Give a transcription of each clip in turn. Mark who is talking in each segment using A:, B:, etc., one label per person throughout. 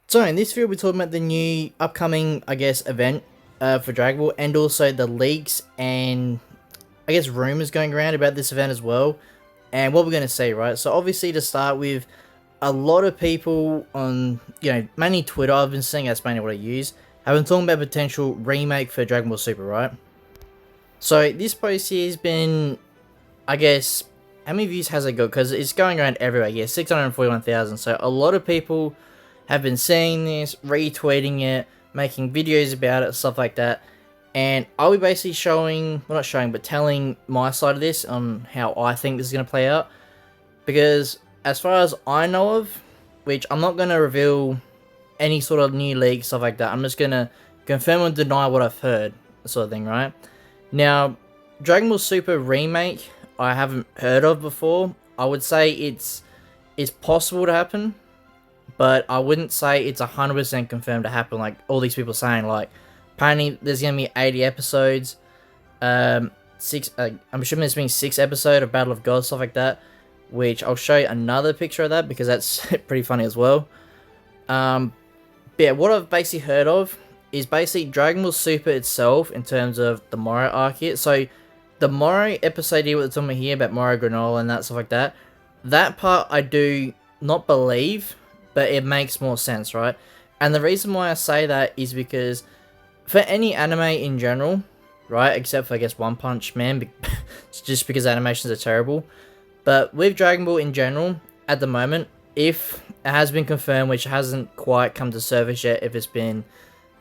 A: So in this video we're talking about the new upcoming, I guess, event for Dragon Ball, and also the leaks and I guess rumors going around about this event as well, and what we're going to see, right? So obviously, to start with, a lot of people on, mainly Twitter, I've been seeing, that's mainly what I use, have been talking about potential remake for Dragon Ball Super, right? So this post here has been, I guess, how many views has it got? Because it's going around everywhere. Yeah, 641,000. So a lot of people have been seeing this, retweeting it, making videos about it, stuff like that. And I'll be basically showing, well, not showing, but telling my side of this on how I think this is going to play out. Because as far as I know of, which I'm not going to reveal any sort of new leaks, stuff like that. I'm just going to confirm and deny what I've heard, sort of thing, right? Now, Dragon Ball Super Remake, I haven't heard of before. I would say it's possible to happen, but I wouldn't say it's 100% confirmed to happen, like all these people saying. Like, apparently there's going to be 80 episodes, I'm assuming there's been 6 episodes of Battle of Gods, stuff like that, which I'll show you another picture of that, because that's pretty funny as well. But yeah, what I've basically heard of is basically Dragon Ball Super itself, in terms of the Moro arc here. So the Moro episode here, what's on me here about Moro Granola and that stuff like that, that part I do not believe, but it makes more sense, right? And the reason why I say that is because for any anime in general, right, except for I guess One Punch Man, just because animations are terrible, but with Dragon Ball in general, at the moment, if it has been confirmed, which hasn't quite come to surface yet, if it's been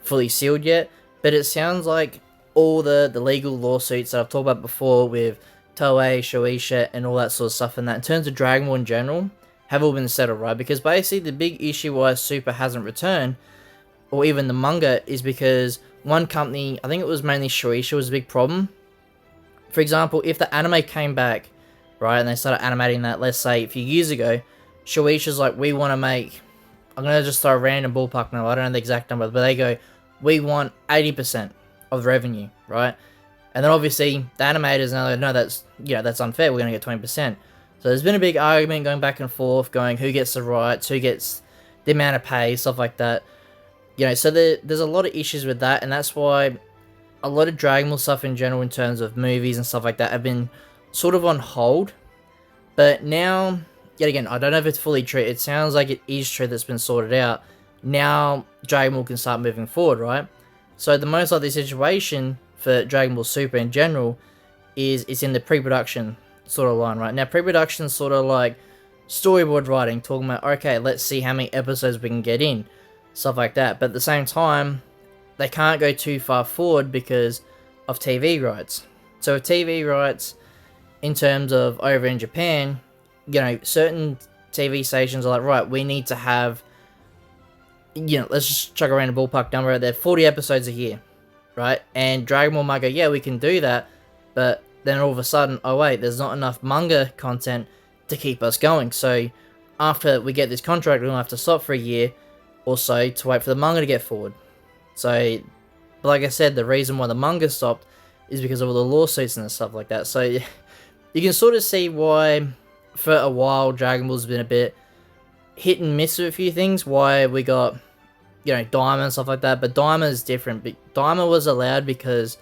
A: fully sealed yet, but it sounds like all the legal lawsuits that I've talked about before with Toei, Shueisha, and all that sort of stuff, and that in terms of Dragon Ball in general, have all been settled, right? Because basically the big issue why Super hasn't returned, or even the manga, is because one company, I think it was mainly Shueisha, was a big problem. For example, if the anime came back, right, and they started animating that, let's say, a few years ago, Shueisha's like, we want to make, I'm going to just throw a random ballpark number, I don't know the exact number, but they go, we want 80% of the revenue, right? And then obviously, the animators know, no, that's unfair, we're going to get 20%. So there's been a big argument going back and forth, going who gets the rights, who gets the amount of pay, stuff like that. So there's a lot of issues with that, and that's why a lot of Dragon Ball stuff in general, in terms of movies and stuff like that, have been sort of on hold. But now, yet again, I don't know if it's fully true. It sounds like it is true that's been sorted out. Now, Dragon Ball can start moving forward, right? So the most likely situation for Dragon Ball Super in general is it's in the pre-production sort of line, right? Now, pre-production sort of like storyboard writing, talking about, okay, let's see how many episodes we can get in, stuff like that. But at the same time, they can't go too far forward because of TV rights. So with TV rights, in terms of over in Japan, certain TV stations are like, right, we need to have, let's just chuck around a ballpark number out there, 40 episodes a year, right? And Dragon Ball might go, yeah, we can do that, but then all of a sudden, oh wait, there's not enough manga content to keep us going. So after we get this contract, we're going to have to stop for a year or so to wait for the manga to get forward. So, like I said, the reason why the manga stopped is because of all the lawsuits and stuff like that. So you can sort of see why, for a while, Dragon Ball's been a bit hit and miss with a few things. Why we got, Daima and stuff like that. But Daima is different. But Daima was allowed because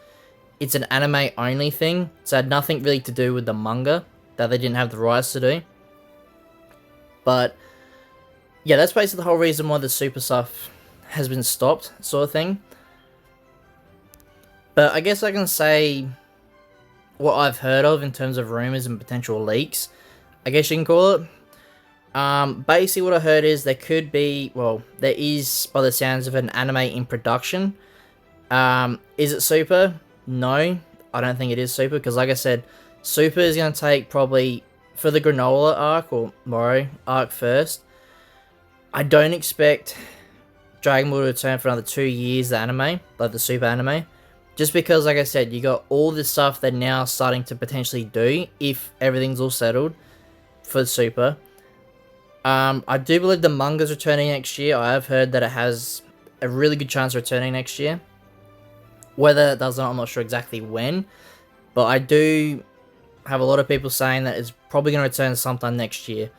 A: it's an anime only thing, so it had nothing really to do with the manga that they didn't have the rights to do. But yeah, that's basically the whole reason why the Super stuff has been stopped, sort of thing. But I guess I can say what I've heard of in terms of rumors and potential leaks, I guess you can call it. Basically what I heard is there could be, well, there is, by the sounds of it, an anime in production. Is it Super? No, I don't think it is Super, because like I said, Super is going to take probably, for the Granola arc, or Moro arc first, I don't expect Dragon Ball to return for another 2 years, the anime, like the Super anime. Just because, like I said, you got all this stuff they're now starting to potentially do, if everything's all settled for Super. I do believe the manga's returning next year. I have heard that it has a really good chance of returning next year. Whether it does or not, I'm not sure exactly when. But I do have a lot of people saying that it's probably going to return sometime next year.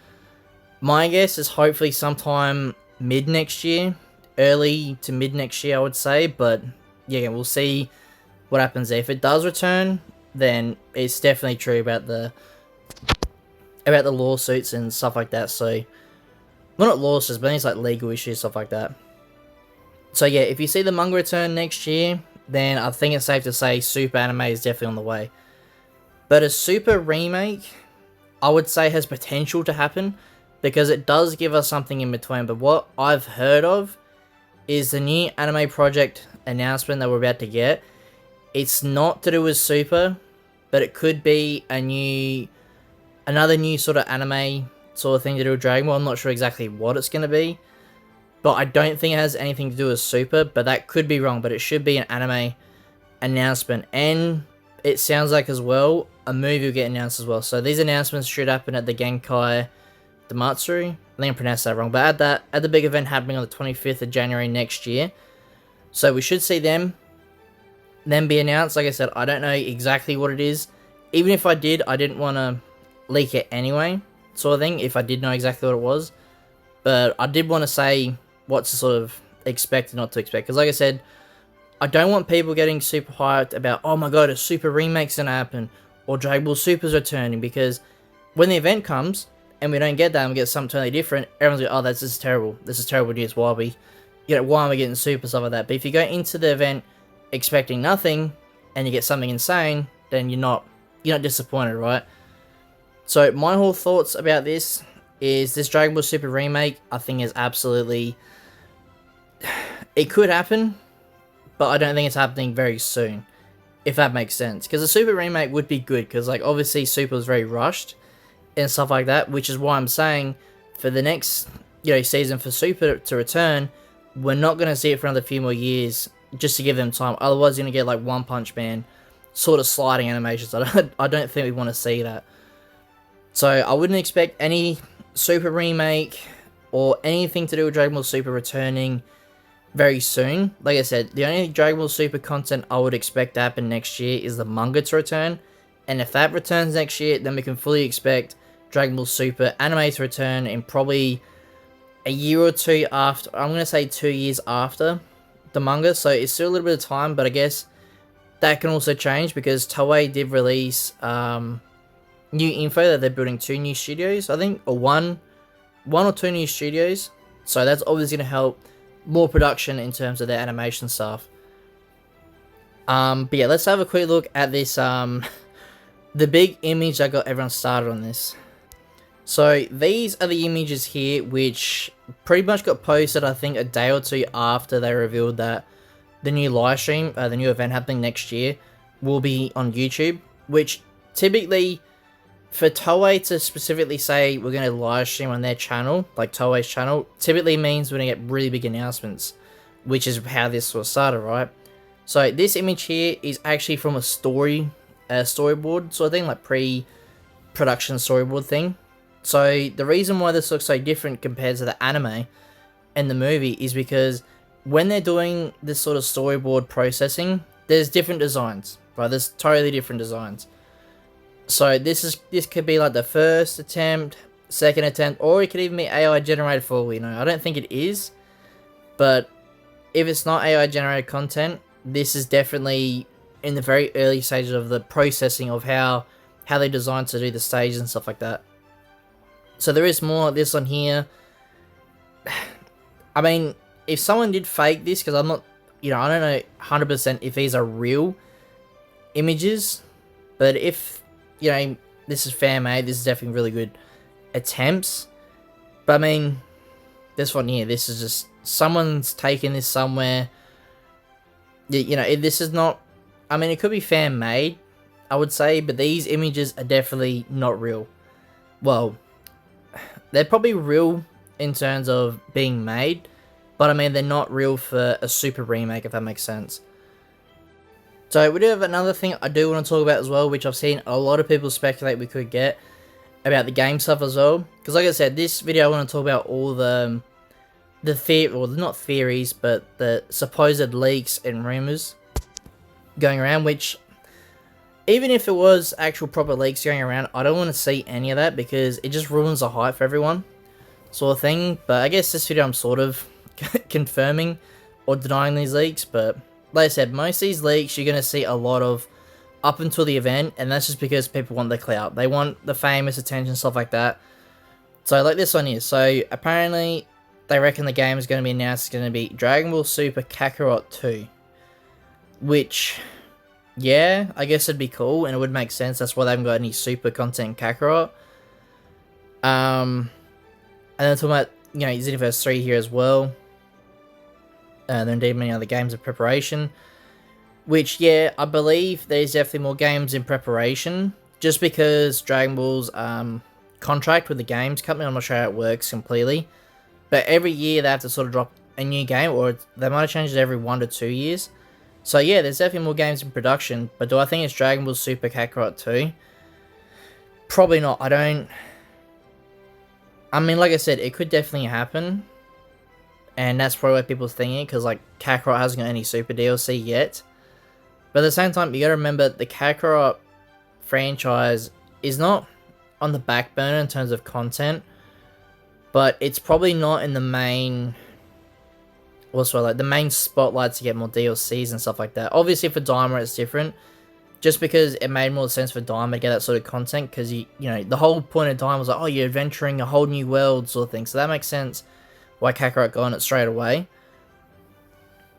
A: My guess is hopefully sometime mid next year, early to mid next year, I would say. But yeah, we'll see what happens there. If it does return, then it's definitely true about the lawsuits and stuff like that. So, well, not lawsuits, but it's like legal issues, stuff like that. So yeah, if you see the manga return next year, then I think it's safe to say Super anime is definitely on the way. But a Super remake, I would say, has potential to happen, because it does give us something in between. But what I've heard of is the new anime project announcement that we're about to get. It's not to do with Super, but it could be another new sort of anime sort of thing to do with Dragon Ball. I'm not sure exactly what it's going to be, but I don't think it has anything to do with Super, but that could be wrong. But it should be an anime announcement, and it sounds like as well a movie will get announced as well. So these announcements should happen at the Genkai Damatsuri. I think I pronounced that wrong, but at the big event happening on the 25th of January next year. So we should see them be announced. Like I said, I don't know exactly what it is. Even if I did, I didn't want to leak it anyway, sort of thing, if I did know exactly what it was. But I did want to say what to sort of expect and not to expect. Because like I said, I don't want people getting super hyped about, oh my god, a Super remake's going to happen, or Dragon Ball Super's returning, because when the event comes, and we don't get that, and we get something totally different, everyone's like, oh, this is terrible. This is terrible news. Why are we getting Super, stuff like that. But if you go into the event expecting nothing, and you get something insane, then you're not disappointed, right? So my whole thoughts about this is this Dragon Ball Super remake, I think is absolutely... It could happen, but I don't think it's happening very soon, if that makes sense. Because a Super remake would be good, because like obviously Super was very rushed and stuff like that, which is why I'm saying for the next season for Super to return, we're not going to see it for another few more years, just to give them time. Otherwise you're going to get like One Punch Man sort of sliding animations. I don't think we want to see that. So I wouldn't expect any Super remake or anything to do with Dragon Ball Super returning very soon. Like I said, the only Dragon Ball Super content I would expect to happen next year is the manga to return. And if that returns next year, then we can fully expect Dragon Ball Super anime to return in probably a year or two after. I'm going to say 2 years after the manga. So it's still a little bit of time, but I guess that can also change, because Toei did release new info that they're building 2 new studios, I think, or one or 2 new studios. So that's obviously going to help more production in terms of their animation stuff. But yeah, let's have a quick look at this, the big image that got everyone started on this. So these are the images here, which pretty much got posted, I think, a day or two after they revealed that the new live stream, the new event happening next year, will be on YouTube. Which typically, for Toei to specifically say we're going to live stream on their channel, like Toei's channel, typically means we're going to get really big announcements, which is how this sort of started, right? So this image here is actually from a storyboard sort of thing, like pre-production storyboard thing. So the reason why this looks so different compared to the anime and the movie is because when they're doing this sort of storyboard processing, there's different designs, right? There's totally different designs. So this could be like the first attempt, second attempt, or it could even be AI generated for all we know. I don't think it is, but if it's not AI generated content, this is definitely in the very early stages of the processing of how they designed to do the stages and stuff like that. So there is more like this on here. I mean, if someone did fake this, because I'm not, I don't know 100% if these are real images, but if, this is fan made, this is definitely really good attempts. But I mean, this one here, this is just, someone's taken this somewhere. This is not, I mean, it could be fan made, I would say, but these images are definitely not real. Well, they're probably real in terms of being made, but I mean, they're not real for a Super remake, if that makes sense. So we do have another thing I do want to talk about as well, which I've seen a lot of people speculate we could get about the game stuff as well. Because like I said, this video I want to talk about all the not theories, but the supposed leaks and rumors going around, which even if it was actual proper leaks going around, I don't want to see any of that, because it just ruins the hype for everyone, sort of thing. But I guess this video I'm sort of confirming or denying these leaks, but like I said, most of these leaks you're going to see a lot of up until the event, and that's just because people want the clout. They want the famous attention, stuff like that. So like this one here. So apparently they reckon the game is going to be announced. It's going to be Dragon Ball Super Kakarot 2. Which, yeah, I guess it'd be cool, and it would make sense. That's why they haven't got any Super content in Kakarot. And then talking about, Xenoverse 3 here as well. There are indeed many other games in preparation. Which, yeah, I believe there's definitely more games in preparation. Just because Dragon Ball's contract with the games company, I'm not sure how it works completely. But every year they have to sort of drop a new game, or they might have changed it every 1 to 2 years. So yeah, there's definitely more games in production. But do I think it's Dragon Ball Super Kakarot 2? Probably not. I mean, like I said, it could definitely happen. And that's probably what people's thinking, because like Kakarot hasn't got any Super DLC yet. But at the same time, you gotta remember the Kakarot franchise is not on the back burner in terms of content, but it's probably not in the main, the main spotlight to get more DLCs and stuff like that. Obviously for Daima it's different, just because it made more sense for Daima to get that sort of content, because the whole point of Daima was like, oh, you're adventuring a whole new world sort of thing, so that makes sense why Kakarot got on it straight away.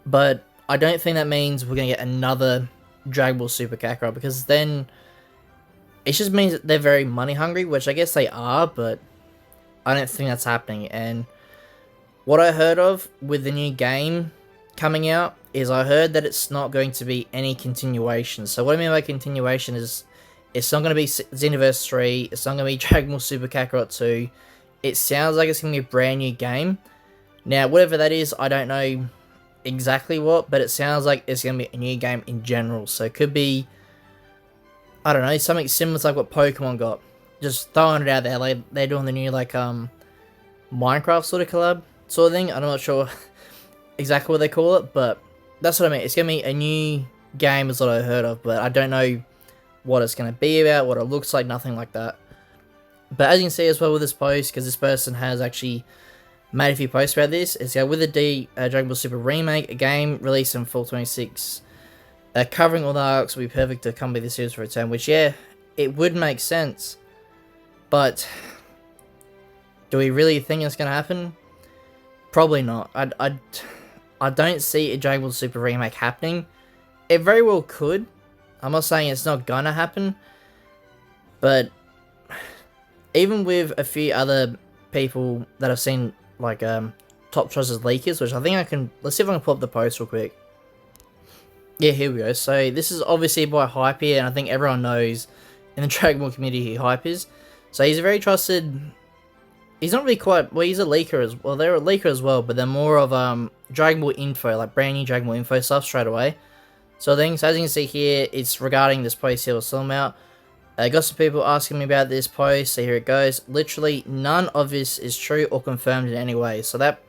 A: But I don't think that means we're going to get another Dragon Ball Super Kakarot, because then it just means that they're very money hungry, which I guess they are, but I don't think that's happening. And what I heard of with the new game coming out is I heard that it's not going to be any continuation. So what I mean by continuation is it's not going to be Xenoverse 3, it's not going to be Dragon Ball Super Kakarot 2. It sounds like it's going to be a brand new game. Now, whatever that is, I don't know exactly what, but it sounds like it's going to be a new game in general. So it could be, I don't know, something similar to like what Pokemon got. Just throwing it out there, like they're doing the new like Minecraft sort of collab sort of thing. I'm not sure exactly what they call it, but that's what I mean. It's going to be a new game is what I heard of, but I don't know what it's going to be about, what it looks like, nothing like that. But as you can see as well with this post, because this person has actually made a few posts about this, is with the Dragon Ball Super Remake, a game released in Fall 26, covering all the arcs will be perfect to accompany the series for return, which, yeah, it would make sense. But do we really think it's going to happen? Probably not. I don't see a Dragon Ball Super Remake happening. It very well could. I'm not saying it's not going to happen, but even with a few other people that I've seen, like top trusted leakers, which I think I can, let's see if I can pull up the post real quick. Yeah, here we go. So this is obviously by Hype here, and I think everyone knows in the Dragon Ball community who Hype is. So he's a very trusted, he's not really quite, well, he's a leaker as well, they're a leaker as well, but they're more of Dragon Ball info, like brand new Dragon Ball info stuff straight away. So things, as you can see here, it's regarding this post here, we'll sell them out. I got some people asking me about this post, so here it goes. Literally, none of this is true or confirmed in any way. So that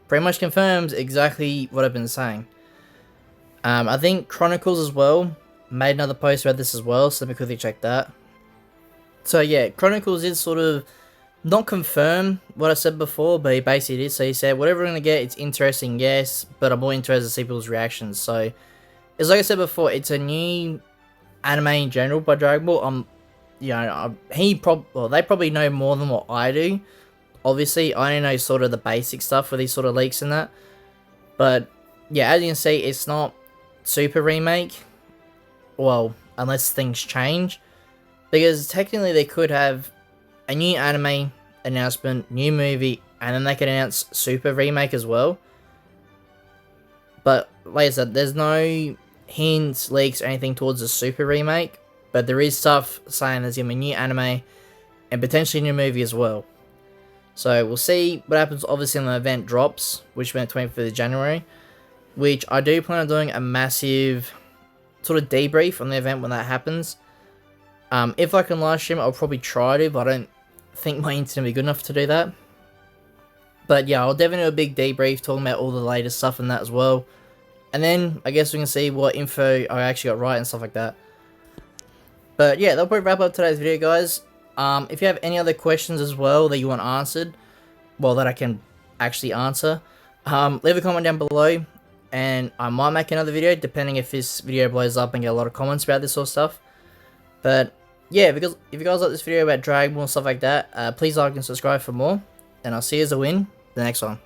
A: pretty much confirms exactly what I've been saying. I think Chronicles as well made another post about this as well, so let me quickly check that. So yeah, Chronicles is sort of not confirm what I said before, but he basically did. So he said, whatever we're going to get, it's interesting, yes, but I'm more interested to see people's reactions. So, it's like I said before, it's a new anime in general by Dragon Ball. They probably know more than what I do. Obviously, I only know sort of the basic stuff for these sort of leaks and that. But yeah, as you can see, it's not Super Remake. Well, unless things change, because technically they could have a new anime announcement, new movie, and then they could announce Super Remake as well. But like I said, there's no hints, leaks, or anything towards a Super Remake, but there is stuff saying there's going to be a new anime and potentially a new movie as well. So we'll see what happens obviously when the event drops, which will be on 25th of January, which I do plan on doing a massive sort of debrief on the event when that happens. If I can live stream, I'll probably try to, but I don't think my internet will be good enough to do that. But yeah, I'll definitely do a big debrief talking about all the latest stuff and that as well. And then I guess we can see what info I actually got right and stuff like that. But yeah, that'll probably wrap up today's video, guys. If you have any other questions as well that you want answered, well, that I can actually answer, Leave a comment down below, and I might make another video depending if this video blows up and get a lot of comments about this sort of stuff. But yeah, because if you guys like this video about Dragon Ball and stuff like that, please like and subscribe for more, and I'll see you as a win the next one.